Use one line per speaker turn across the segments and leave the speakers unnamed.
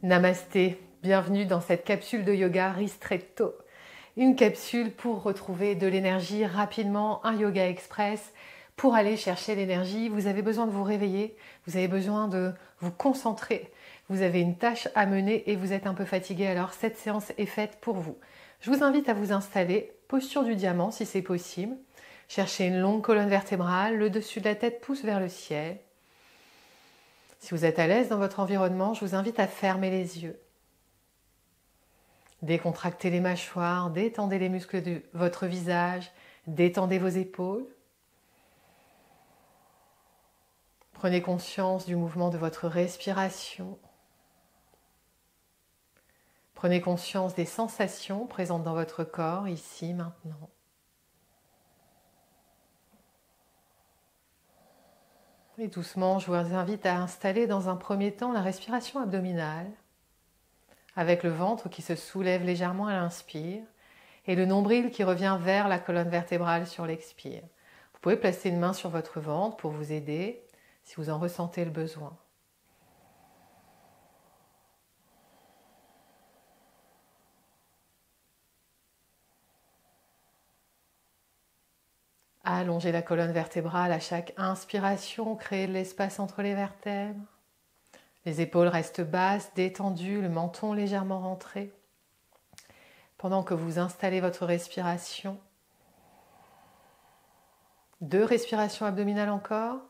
Namasté, bienvenue dans cette capsule de yoga Ristretto. Une capsule pour retrouver de l'énergie rapidement, un yoga express. Pour aller chercher l'énergie, vous avez besoin de vous réveiller, vous avez besoin de vous concentrer. Vous avez une tâche à mener et vous êtes un peu fatigué, alors cette séance est faite pour vous. Je vous invite à vous installer, posture du diamant si c'est possible. Cherchez une longue colonne vertébrale, le dessus de la tête pousse vers le ciel. Si vous êtes à l'aise dans votre environnement, je vous invite à fermer les yeux. Décontractez les mâchoires, détendez les muscles de votre visage, détendez vos épaules. Prenez conscience du mouvement de votre respiration. Prenez conscience des sensations présentes dans votre corps, ici, maintenant. Et doucement, je vous invite à installer dans un premier temps la respiration abdominale, avec le ventre qui se soulève légèrement à l'inspire et le nombril qui revient vers la colonne vertébrale sur l'expire. Vous pouvez placer une main sur votre ventre pour vous aider si vous en ressentez le besoin. Allongez la colonne vertébrale à chaque inspiration, créez de l'espace entre les vertèbres. Les épaules restent basses, détendues, le menton légèrement rentré. Pendant que vous installez votre respiration, 2 respirations abdominales encore.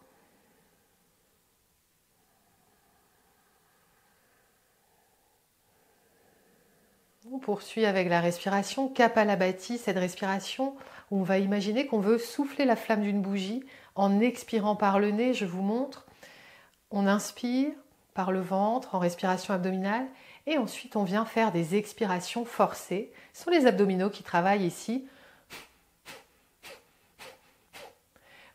On poursuit avec la respiration Kapalabhati, cette respiration où on va imaginer qu'on veut souffler la flamme d'une bougie en expirant par le nez. Je vous montre. On inspire par le ventre en respiration abdominale et ensuite on vient faire des expirations forcées. Ce sont les abdominaux qui travaillent ici.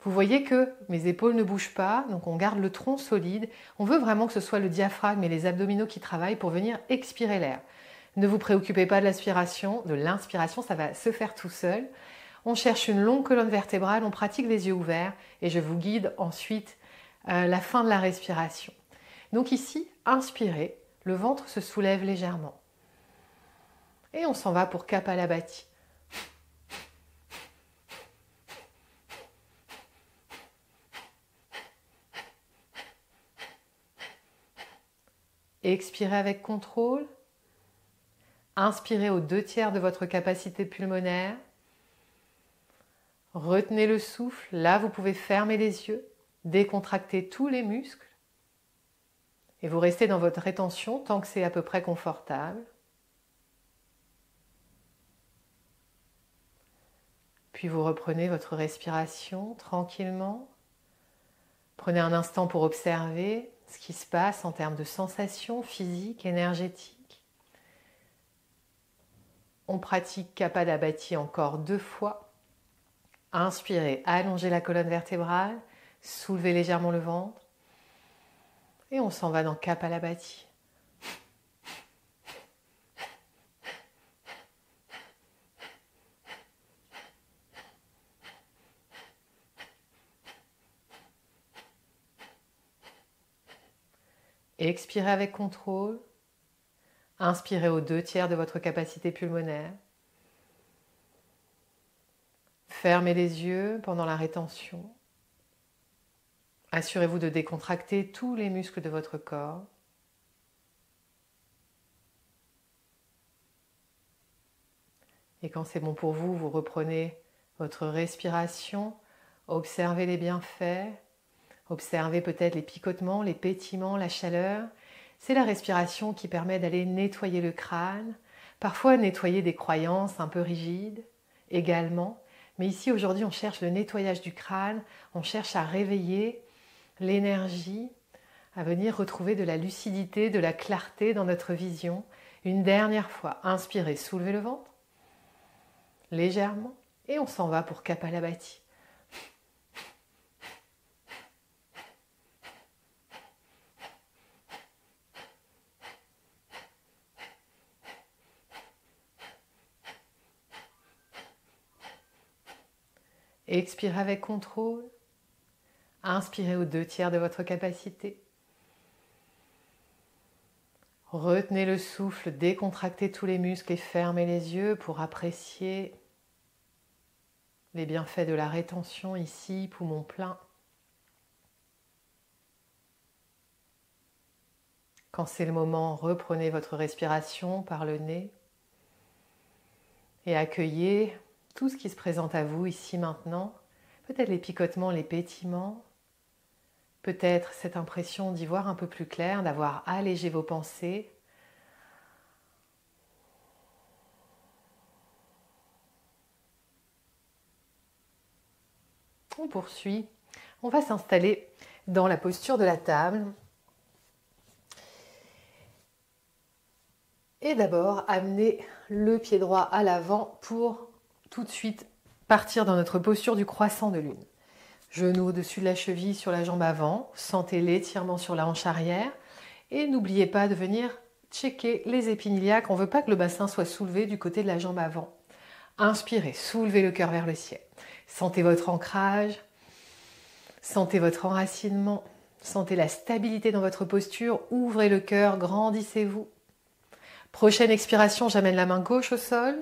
Vous voyez que mes épaules ne bougent pas, donc on garde le tronc solide. On veut vraiment que ce soit le diaphragme et les abdominaux qui travaillent pour venir expirer l'air. Ne vous préoccupez pas de l'inspiration, ça va se faire tout seul. On cherche une longue colonne vertébrale, on pratique les yeux ouverts et je vous guide ensuite la fin de la respiration. Donc ici, inspirez, le ventre se soulève légèrement. Et on s'en va pour Kapalabhati. Expirez avec contrôle. Inspirez aux 2/3 de votre capacité pulmonaire. Retenez le souffle. Là, vous pouvez fermer les yeux, décontracter tous les muscles. Et vous restez dans votre rétention tant que c'est à peu près confortable. Puis vous reprenez votre respiration tranquillement. Prenez un instant pour observer ce qui se passe en termes de sensations physiques, énergétiques. On pratique Kapalabhati encore 2 fois. Inspirez, allongez la colonne vertébrale, soulevez légèrement le ventre. Et on s'en va dans Kapalabhati. Expirez avec contrôle. Inspirez aux 2/3 de votre capacité pulmonaire. Fermez les yeux pendant la rétention. Assurez-vous de décontracter tous les muscles de votre corps. Et quand c'est bon pour vous, vous reprenez votre respiration. Observez les bienfaits. Observez peut-être les picotements, les pétillements, la chaleur. C'est la respiration qui permet d'aller nettoyer le crâne, parfois nettoyer des croyances un peu rigides également. Mais ici, aujourd'hui, on cherche le nettoyage du crâne, on cherche à réveiller l'énergie, à venir retrouver de la lucidité, de la clarté dans notre vision. Une dernière fois, inspirez, soulevez le ventre, légèrement, et on s'en va pour Kapalabhati. Expirez avec contrôle. Inspirez aux 2/3 de votre capacité. Retenez le souffle, décontractez tous les muscles et fermez les yeux pour apprécier les bienfaits de la rétention ici, poumon plein. Quand c'est le moment, reprenez votre respiration par le nez et accueillez tout ce qui se présente à vous ici maintenant. Peut-être les picotements, les pétillements, peut-être cette impression d'y voir un peu plus clair, d'avoir allégé vos pensées. On poursuit. On va s'installer dans la posture de la table. Et d'abord, amener le pied droit à l'avant pour tout de suite partir dans notre posture du croissant de lune. Genou au-dessus de la cheville sur la jambe avant. Sentez l'étirement sur la hanche arrière. Et n'oubliez pas de venir checker les épines iliaques. On ne veut pas que le bassin soit soulevé du côté de la jambe avant. Inspirez, soulevez le cœur vers le ciel. Sentez votre ancrage. Sentez votre enracinement. Sentez la stabilité dans votre posture. Ouvrez le cœur, grandissez-vous. Prochaine expiration, j'amène la main gauche au sol,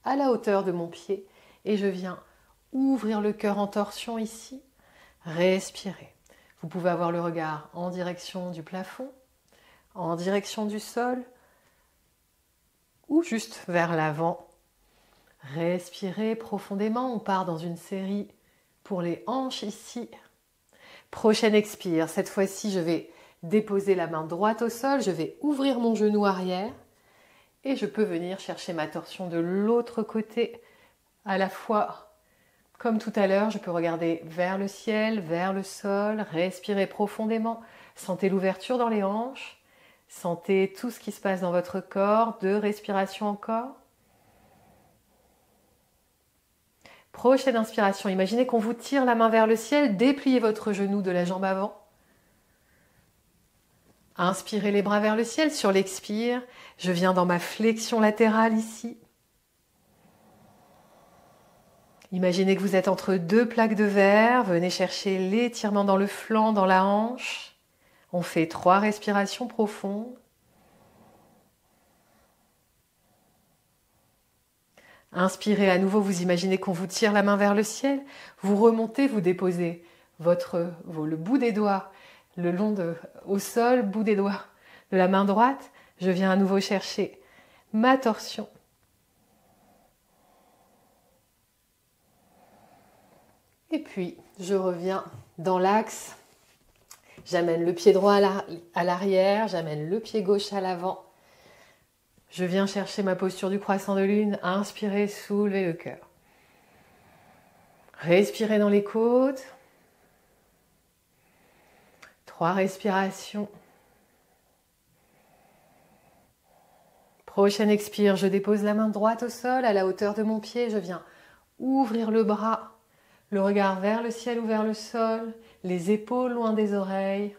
à la hauteur de mon pied, et je viens ouvrir le cœur en torsion ici. Respirez. Vous pouvez avoir le regard en direction du plafond, en direction du sol, ou juste vers l'avant. Respirez profondément. On part dans une série pour les hanches ici. Prochaine expire. Cette fois-ci, je vais déposer la main droite au sol. Je vais ouvrir mon genou arrière. Et je peux venir chercher ma torsion de l'autre côté. À la fois, comme tout à l'heure, je peux regarder vers le ciel, vers le sol. Respirez profondément. Sentez l'ouverture dans les hanches. Sentez tout ce qui se passe dans votre corps. 2 respirations encore. Prochaine inspiration. Imaginez qu'on vous tire la main vers le ciel. Dépliez votre genou de la jambe avant. Inspirez les bras vers le ciel. Sur l'expire, je viens dans ma flexion latérale ici. Imaginez que vous êtes entre 2 plaques de verre. Venez chercher l'étirement dans le flanc, dans la hanche. On fait 3 respirations profondes. Inspirez à nouveau, vous imaginez qu'on vous tire la main vers le ciel. Vous remontez, vous déposez le bout des doigts le long au sol, bout des doigts de la main droite. Je viens à nouveau chercher ma torsion. Et puis, je reviens dans l'axe. J'amène le pied droit à l'arrière, j'amène le pied gauche à l'avant. Je viens chercher ma posture du croissant de lune. Inspirez, soulevez le cœur. Respirez dans les côtes. 3 respirations. Prochaine expire, je dépose la main droite au sol à la hauteur de mon pied. Je viens ouvrir le bras, le regard vers le ciel ou vers le sol, les épaules loin des oreilles.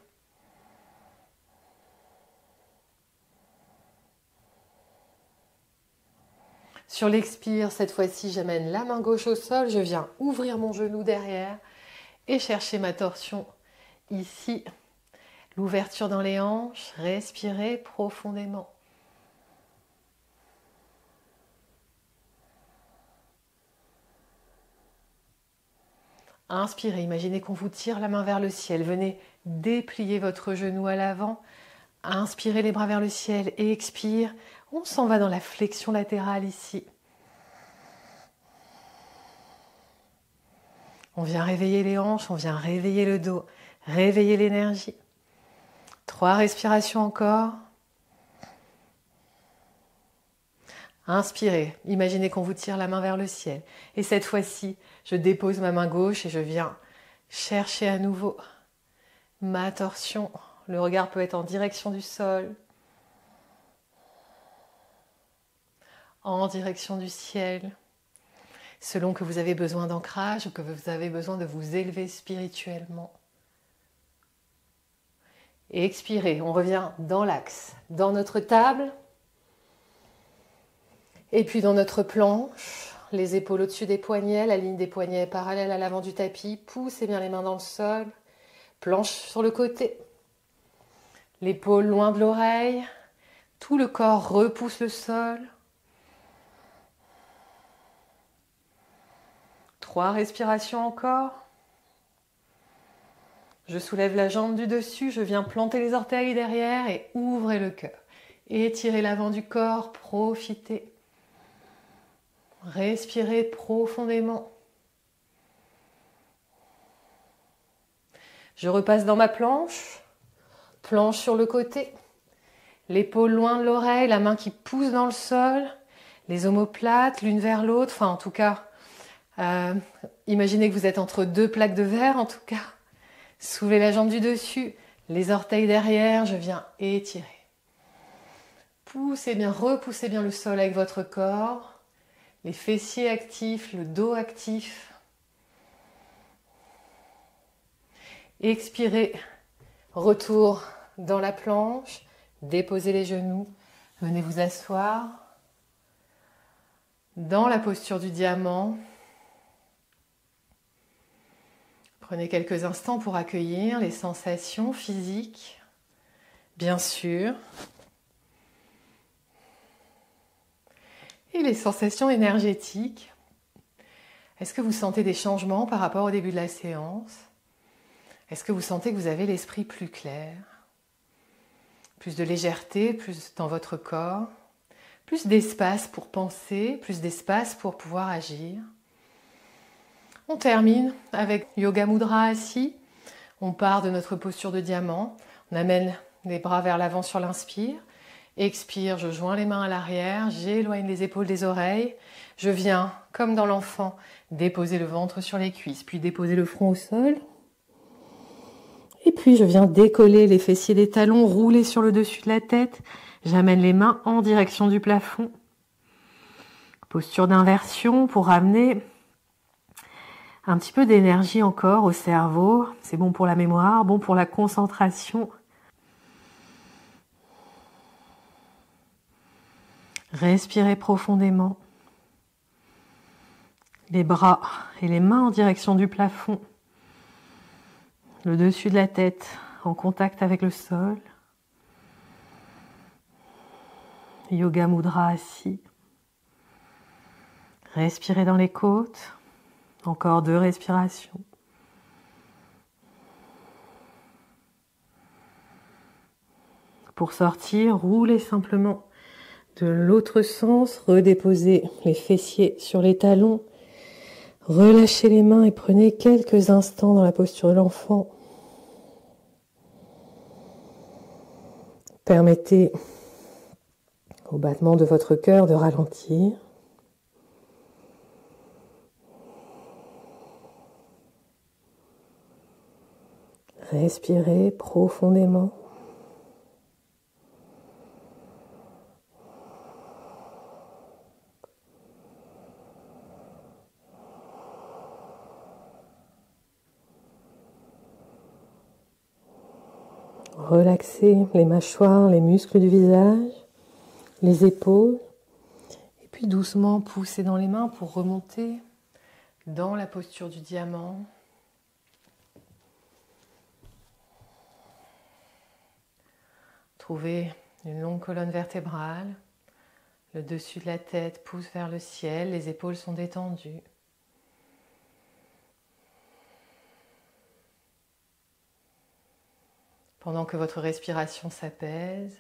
Sur l'expire, cette fois-ci, j'amène la main gauche au sol. Je viens ouvrir mon genou derrière et chercher ma torsion ici. L'ouverture dans les hanches, respirez profondément. Inspirez, imaginez qu'on vous tire la main vers le ciel. Venez déplier votre genou à l'avant. Inspirez les bras vers le ciel et expire. On s'en va dans la flexion latérale ici. On vient réveiller les hanches, on vient réveiller le dos, réveiller l'énergie. 3 respirations encore. Inspirez, imaginez qu'on vous tire la main vers le ciel. Et cette fois-ci, je dépose ma main gauche et je viens chercher à nouveau ma torsion. Le regard peut être en direction du sol, en direction du ciel, selon que vous avez besoin d'ancrage ou que vous avez besoin de vous élever spirituellement. Et expirez, on revient dans l'axe, dans notre table, et puis dans notre planche. les épaules au-dessus des poignets, la ligne des poignets est parallèle à l'avant du tapis. Poussez bien les mains dans le sol. Planche sur le côté. L'épaule loin de l'oreille. Tout le corps repousse le sol. 3 respirations encore. Je soulève la jambe du dessus, je viens planter les orteils derrière et ouvrez le cœur. Étirez l'avant du corps, profitez. Respirez profondément. Je repasse dans ma planche. Planche sur le côté. L'épaule loin de l'oreille, la main qui pousse dans le sol. Les omoplates l'une vers l'autre. Enfin, en tout cas, imaginez que vous êtes entre 2 plaques de verre, en tout cas. Soulevez la jambe du dessus. Les orteils derrière, je viens étirer. Poussez bien, repoussez bien le sol avec votre corps. Les fessiers actifs, le dos actif. Expirez. Retour dans la planche. Déposez les genoux. Venez vous asseoir. Dans la posture du diamant. Prenez quelques instants pour accueillir les sensations physiques, bien sûr, et les sensations énergétiques. Est-ce que vous sentez des changements par rapport au début de la séance? Est-ce que vous sentez que vous avez l'esprit plus clair? Plus de légèreté, plus dans votre corps, plus d'espace pour penser, plus d'espace pour pouvoir agir? On termine avec Yoga Mudra assis. On part de notre posture de diamant. On amène les bras vers l'avant sur l'inspire. Expire, je joins les mains à l'arrière. J'éloigne les épaules des oreilles. Je viens, comme dans l'enfant, déposer le ventre sur les cuisses, puis déposer le front au sol. Et puis je viens décoller les fessiers des talons, rouler sur le dessus de la tête. J'amène les mains en direction du plafond. Posture d'inversion pour ramener un petit peu d'énergie encore au cerveau. C'est bon pour la mémoire, bon pour la concentration. Respirez profondément. Les bras et les mains en direction du plafond. Le dessus de la tête en contact avec le sol. Yoga Mudra assis. Respirez dans les côtes. Encore 2 respirations. Pour sortir, roulez simplement de l'autre sens. Redéposez les fessiers sur les talons. Relâchez les mains et prenez quelques instants dans la posture de l'enfant. Permettez au battement de votre cœur de ralentir. Respirez profondément. Relaxez les mâchoires, les muscles du visage, les épaules. Et puis doucement poussez dans les mains pour remonter dans la posture du diamant. Trouvez une longue colonne vertébrale. Le dessus de la tête pousse vers le ciel, les épaules sont détendues. Pendant que votre respiration s'apaise,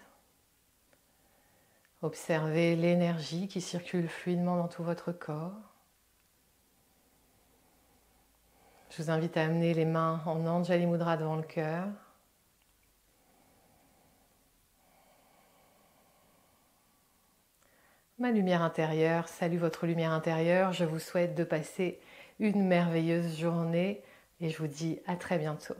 observez l'énergie qui circule fluidement dans tout votre corps. Je vous invite à amener les mains en Anjali Mudra devant le cœur. Ma lumière intérieure, salut votre lumière intérieure. Je vous souhaite de passer une merveilleuse journée et je vous dis à très bientôt.